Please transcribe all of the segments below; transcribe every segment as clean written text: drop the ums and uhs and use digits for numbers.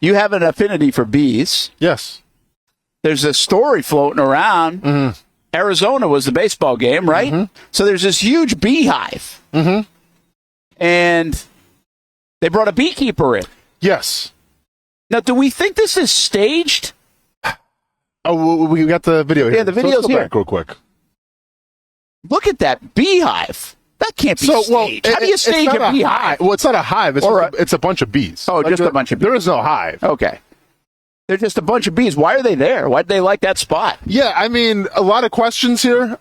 you have an affinity for bees. Yes. There's a story floating around. Mm-hmm. Arizona was the baseball game, right? Mm-hmm. So there's this huge beehive. Mm-hmm. And they brought a beekeeper in. Yes. Now, do we think this is staged? Oh, we got the video here. Yeah, the video's so let's go here. back real quick. Look at that beehive. That can't be staged. How do you stage a beehive? Well, it's not a hive. It's a bunch of bees. Oh, just a bunch of bees. There is no hive. Okay. They're just a bunch of bees. Why are they there? Why do they like that spot? Yeah, I mean, a lot of questions here.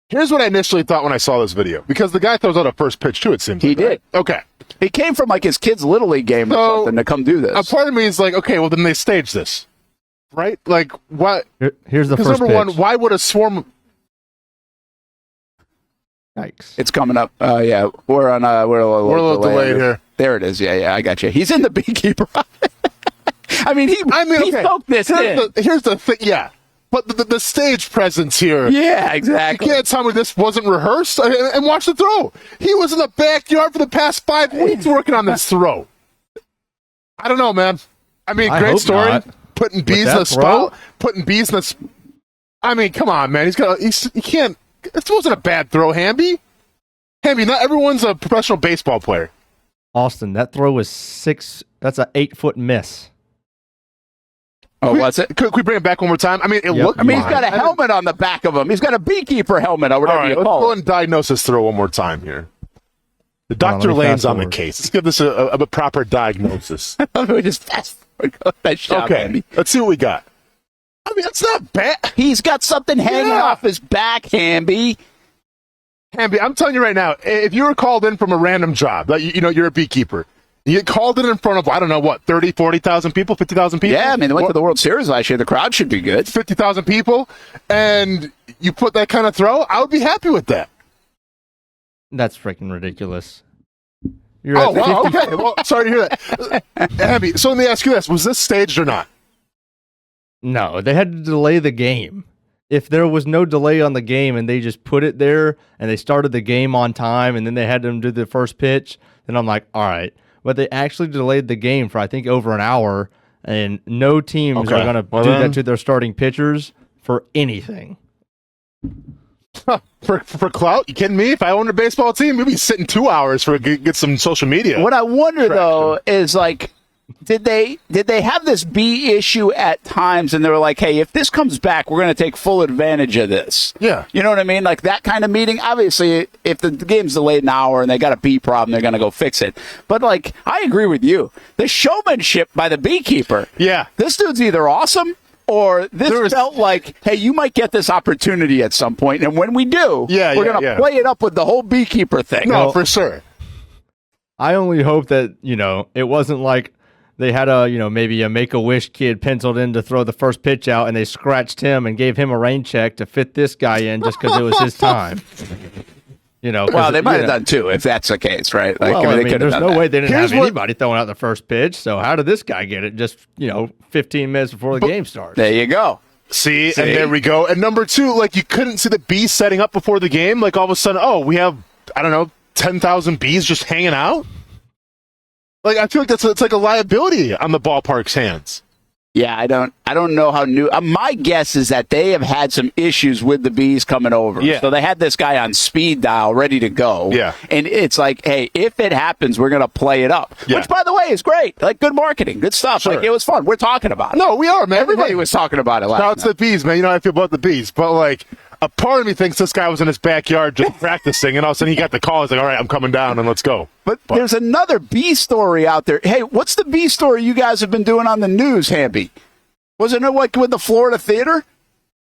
Here's what I initially thought when I saw this video. Because the guy throws out a first pitch, too, it seems He like, did. Right? Okay. He came from, like, his kid's Little League game or something to come do this. A part of me is like, okay, well, then they staged this. Right? Like, what? Here's the first pitch. Because, number one, why would a swarm... Yikes. It's coming up. Yeah, we're on. We're a little delayed here. There it is. Yeah, I got you. He's in the beekeeper. I mean, he okay. soaked this in. Here's the thing. Yeah, but the stage presence here. Yeah, exactly. You can't tell me this wasn't rehearsed. And watch the throw. He was in the backyard for the past 5 weeks working on this throw. I don't know, man. I mean, great story. Not. Putting bees in the spot. Putting bees in the. I mean, come on, man. He can't. This wasn't a bad throw, Hamby. Hamby, not everyone's a professional baseball player. Austen, that throw was 6. That's an 8-foot miss. Oh, what's it? Could we bring it back one more time? I mean, it looked. I mean, he's got a helmet on the back of him. He's got a beekeeper helmet or whatever you call it. Let's go and diagnose this throw one more time here. The Dr. Lane's on the case. Let's give this a proper diagnosis. We just fast forward. Nice job, okay, Hamby. let's see what we got. I mean, that's not bad. He's got something hanging off his back, Hamby. Hamby, I'm telling you right now, if you were called in from a random job, like, you're a beekeeper, you get called in front of, I don't know, what, 30, 40,000 people, 50,000 people? Yeah, I mean, they went to the World Series last year. The crowd should be good. 50,000 people, and you put that kind of throw, I would be happy with that. That's freaking ridiculous. Wow, okay. Well, sorry to hear that. Hamby, so let me ask you this. Was this staged or not? No, they had to delay the game. If there was no delay on the game and they just put it there and they started the game on time and then they had them do the first pitch, then I'm like, all right. But they actually delayed the game for, I think, over an hour, and no teams are going to do that to their starting pitchers for anything. For clout? You kidding me? If I owned a baseball team, we'd be sitting 2 hours for get some social media. What I wonder, though, is, like, did they have this bee issue at times and they were like, hey, if this comes back, we're going to take full advantage of this? Yeah. You know what I mean? Like that kind of meeting. Obviously, if the game's delayed an hour and they got a bee problem, they're going to go fix it. But, like, I agree with you. The showmanship by the beekeeper. Yeah. This dude's either awesome or this felt like, hey, you might get this opportunity at some point. And when we do, we're going to play it up with the whole beekeeper thing. No, for sure. I only hope that, it wasn't like they had maybe a Make-A-Wish kid penciled in to throw the first pitch out, and they scratched him and gave him a rain check to fit this guy in just because it was his time. Well, they might have done too, if that's the case, right? Like, well, I mean, there's no way they didn't have anybody throwing out the first pitch. So how did this guy get it? Just 15 minutes before the game starts. There you go. See, and there we go. And number two, like, you couldn't see the bees setting up before the game. Like, all of a sudden, we have 10,000 bees just hanging out. Like, I feel like it's like a liability on the ballpark's hands. Yeah, I don't know how new. My guess is that they have had some issues with the bees coming over. Yeah. So they had this guy on speed dial ready to go. Yeah. And it's like, hey, if it happens, we're going to play it up. Yeah. Which, by the way, is great. Like, good marketing. Good stuff. Sure. Like, it was fun. We're talking about it. No, we are, man. Everybody was talking about it last night. It's the bees, man. You know how I feel about the bees. But, like, a part of me thinks this guy was in his backyard just practicing, and all of a sudden he got the call. He's like, all right, I'm coming down, and let's go. But there's another bee story out there. Hey, what's the bee story you guys have been doing on the news, Hamby? Wasn't it like with the Florida Theater?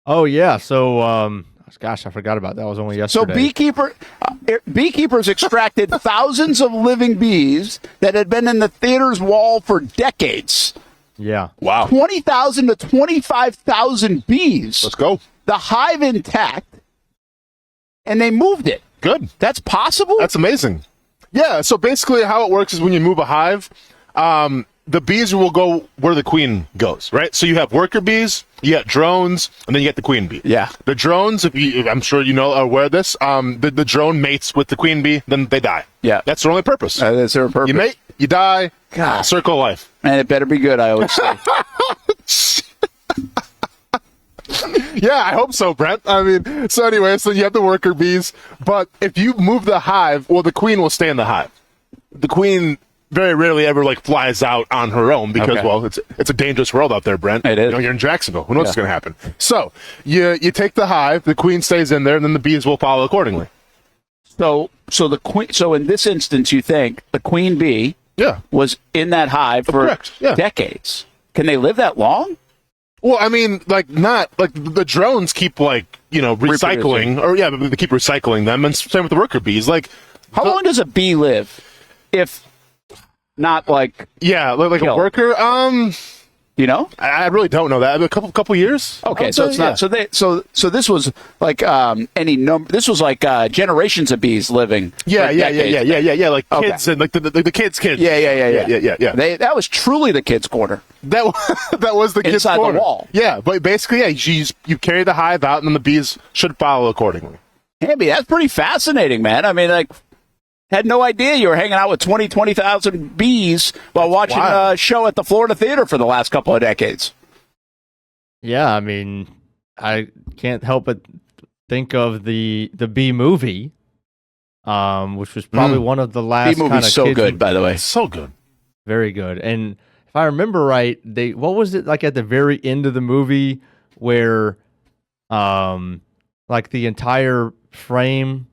Oh, yeah. So, gosh, I forgot about that. It was only yesterday. So beekeepers extracted thousands of living bees that had been in the theater's wall for decades. Yeah. Wow. 20,000 to 25,000 bees. Let's go. The hive intact, and they moved it. Good. That's possible? That's amazing. Yeah, so basically how it works is when you move a hive, the bees will go where the queen goes, right? So you have worker bees, you got drones, and then you get the queen bee. Yeah. The drones, I'm sure you know, are aware of this. The drone mates with the queen bee, then they die. Yeah. That's their only purpose. That's their purpose. You mate, you die. God. Circle of life. And it better be good, I always say. Yeah, I hope so, Brent. I mean, so anyway, so you have the worker bees, but if you move the hive, well, the queen will stay in the hive. The queen very rarely ever flies out on her own because, well, it's a dangerous world out there, Brent. It is. You're in Jacksonville. Who knows what's going to happen? So you take the hive, the queen stays in there, and then the bees will follow accordingly. So the queen. So in this instance, you think the queen bee was in that hive for decades? Can they live that long? Well, I mean, not the drones keep recycling, or they keep recycling them, and same with the worker bees. How long does a bee live? If not a worker. I really don't know that. A couple years. Okay, so it's not. So this was any number. This was generations of bees living. Yeah. Like kids and the kids. Yeah. That was truly the kids' corner. That was the kids' inside corner. the wall. Yeah, but basically, you carry the hive out, and then the bees should follow accordingly. Hamby, that's pretty fascinating, man. I mean, had no idea you were hanging out with 20,000 bees while watching a show at the Florida Theater for the last couple of decades. Yeah, I mean, I can't help but think of the Bee Movie, which was probably one of the last. Bee Movie's so good, by the way. So good. Very good. And if I remember right, what was it at the very end of the movie where the entire frame,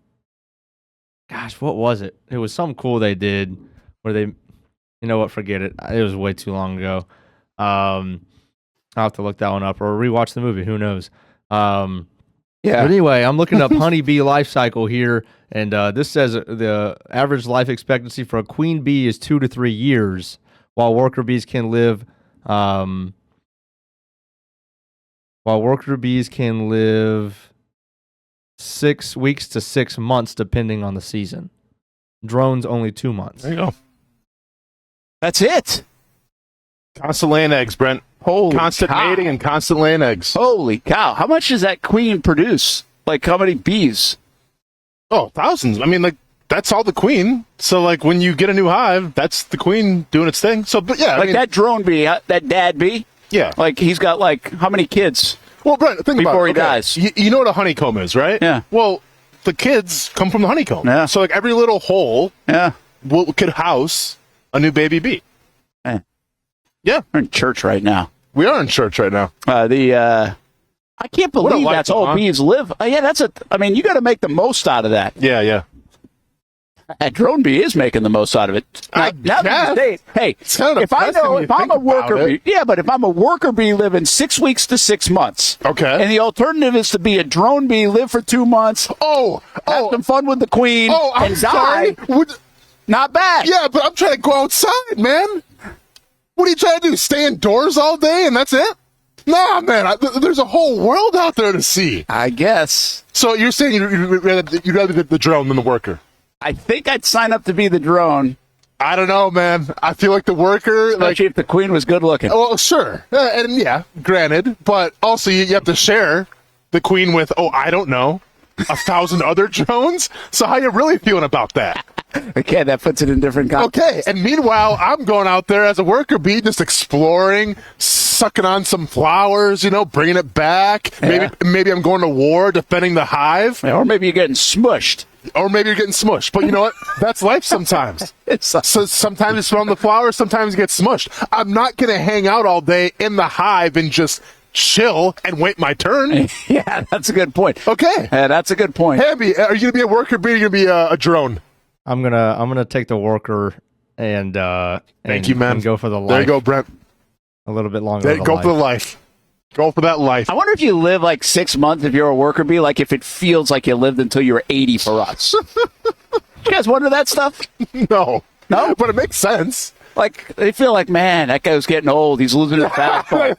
gosh, what was it? It was something cool they did where they, forget it. It was way too long ago. I'll have to look that one up or rewatch the movie. Who knows? But anyway, I'm looking up honeybee life cycle here, and this says the average life expectancy for a queen bee is 2 to 3 years, while worker bees can live 6 weeks to 6 months, depending on the season. Drones only 2 months. There you go. That's it. Constant laying eggs, Brent. Constant mating and constant laying eggs. Holy cow! How much does that queen produce? How many bees? Oh, thousands. I mean, that's all the queen. So, when you get a new hive, that's the queen doing its thing. So, but yeah, that drone bee, that dad bee. Yeah. He's got how many kids? Well, Brent, think before about it. he dies. You know what a honeycomb is, right? Yeah. Well, the kids come from the honeycomb. Yeah. So, every little hole could house a new baby bee. Yeah. We're in church right now. We are in church right now. I can't believe that's all bees live. You got to make the most out of that. Yeah. That drone bee is making the most out of it. Hey, if I'm a worker bee, but if I'm a worker bee living 6 weeks to 6 months, okay, and the alternative is to be a drone bee, live for 2 months, have some fun with the queen, and die. Not bad. Yeah, but I'm trying to go outside, man. What are you trying to do? Stay indoors all day and that's it? Nah, man. There's a whole world out there to see. I guess. So you're saying you'd rather be the drone than the worker? I think I'd sign up to be the drone. I don't know, man. I feel like the worker... Especially if the queen was good looking. Well, sure. And yeah, granted. But also you have to share the queen with, I don't know, 1,000 other drones. So how you really feeling about that? Okay, that puts it in different context. Okay, and meanwhile, I'm going out there as a worker bee, just exploring, sucking on some flowers, bringing it back. Yeah. Maybe I'm going to war, defending the hive. Or maybe you're getting smushed. But you know what? That's life sometimes. So sometimes it's from the flowers, sometimes you get smushed. I'm not going to hang out all day in the hive and just chill and wait my turn. Yeah, that's a good point. Okay. Yeah, that's a good point. Hamby, are you going to be a worker bee or are you going to be a drone? I'm gonna take the worker and thank you, man. And go for the life. There you go, Brent. A little bit longer. Go for the life. Go for that life. I wonder if you live 6 months if you're a worker bee, if it feels like you lived until you were 80 for us. You guys wonder that stuff? No, but it makes sense. They feel man, that guy was getting old. He's losing his fastball.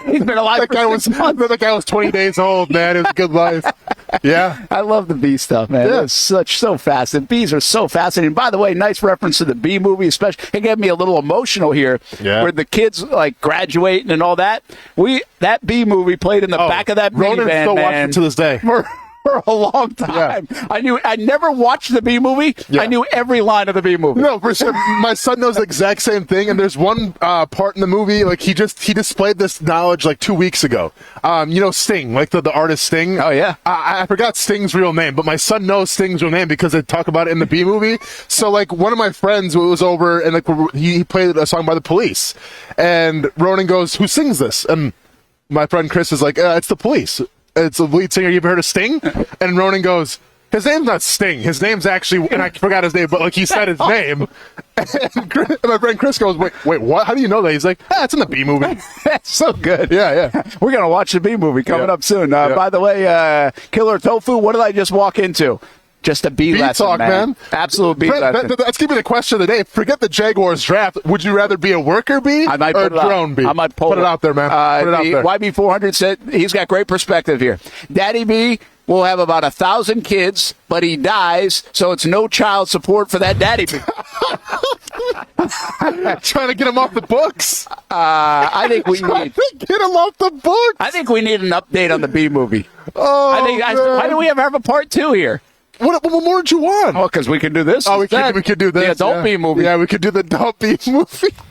He's been alive for 6 months. That guy was 20 days old, man. It was a good life. Yeah. I love the bee stuff, man. Yeah. It's so fascinating. Bees are so fascinating. By the way, nice reference to the bee movie, especially. It got me a little emotional here, where the kids like graduating and all that. That bee movie played in the back of that Ronan minivan, still man, watching to this day. For a long time. Yeah. I never watched the bee movie. Yeah. I knew every line of the bee movie. No, for sure. My son knows the exact same thing, and there's one part in the movie, like he displayed this knowledge like 2 weeks ago. Sting, like the artist Sting. Oh, yeah. I forgot Sting's real name, but my son knows Sting's real name because they talk about it in the Bee movie. So like one of my friends was over and like he played a song by the Police, and Ronan goes, "Who sings this?" And my friend Chris is like, "It's the Police. It's the lead singer. You ever heard of Sting?" And Ronan goes, "His name's not Sting. His name's actually," and I forgot his name, but like he said his name. And my friend Chris goes, wait, what? How do you know that? He's like, it's in the Bee movie. That's so good. Yeah. We're going to watch the bee movie coming up soon. By the way, Killer Tofu, what did I just walk into? Just a bee lesson, talk, man. Absolute bee lesson. Let's give me the question of the day. Forget the Jaguars draft. Would you rather be a worker bee or a drone bee? I might put it out there, man. Put it out there. YB400 said he's got great perspective here. Daddy Bee will have about 1,000 kids, but he dies, so it's no child support for that daddy bee. Trying to get him off the books. I think we need get him off the books. I think we need an update on the bee movie. Oh, why do we ever have a part 2 here? What more did you want? Oh, because we can do this. Oh, we could do this. The adult bee movie. Yeah, we could do the adult bee movie.